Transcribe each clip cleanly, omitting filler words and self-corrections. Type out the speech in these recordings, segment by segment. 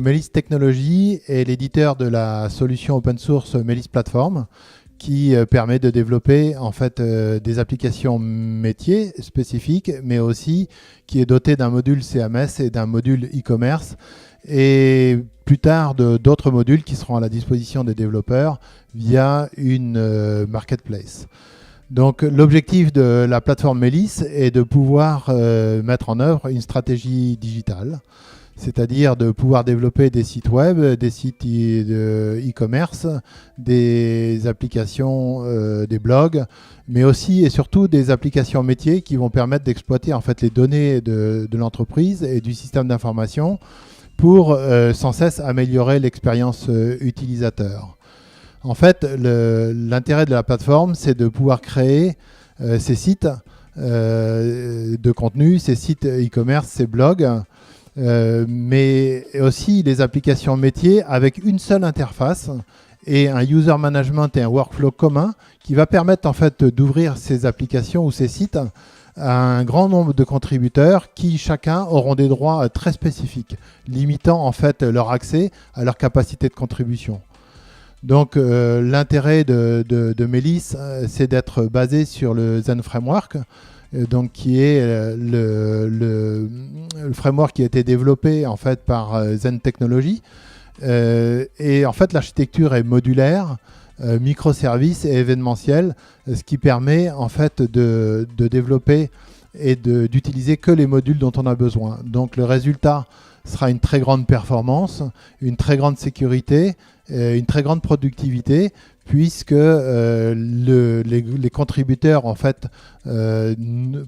Melis Technologies est l'éditeur de la solution open source Melis Platform qui permet de développer en fait des applications métiers spécifiques, mais aussi qui est doté d'un module CMS et d'un module e-commerce et plus tard d'autres modules qui seront à la disposition des développeurs via une marketplace. Donc l'objectif de la plateforme Melis est de pouvoir mettre en œuvre une stratégie digitale, c'est-à-dire de pouvoir développer des sites web, des sites de e-commerce, des applications, des blogs, mais aussi et surtout des applications métiers qui vont permettre d'exploiter en fait les données de l'entreprise et du système d'information pour sans cesse améliorer l'expérience utilisateur. En fait, l'intérêt de la plateforme, c'est de pouvoir créer ces sites de contenu, ces sites e-commerce, ces blogs, mais aussi les applications métiers avec une seule interface et un user management et un workflow commun qui va permettre en fait d'ouvrir ces applications ou ces sites à un grand nombre de contributeurs qui chacun auront des droits très spécifiques, limitant en fait leur accès à leur capacité de contribution. Donc l'intérêt de Melis, c'est d'être basé sur le Zen Framework, donc qui est le framework qui a été développé en fait par Zen Technologies. Et en fait l'architecture est modulaire, microservices et événementielle, ce qui permet en fait de développer et d'utiliser que les modules dont on a besoin. Donc le résultat sera une très grande performance, une très grande sécurité, une très grande productivité, puisque les contributeurs en fait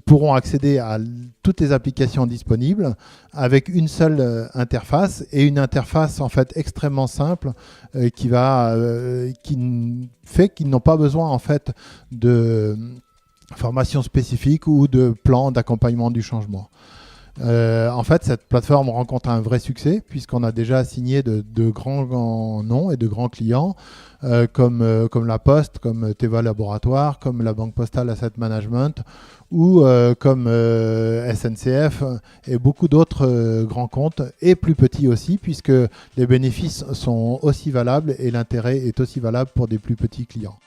pourront accéder à toutes les applications disponibles avec une seule interface et une interface en fait extrêmement simple qui fait qu'ils n'ont pas besoin en fait de formation spécifique ou de plan d'accompagnement du changement. En fait, cette plateforme rencontre un vrai succès puisqu'on a déjà signé de grands noms et de grands clients comme la Poste, comme Teva Laboratoire, comme la Banque Postale Asset Management ou comme SNCF et beaucoup d'autres grands comptes et plus petits aussi puisque les bénéfices sont aussi valables et l'intérêt est aussi valable pour des plus petits clients.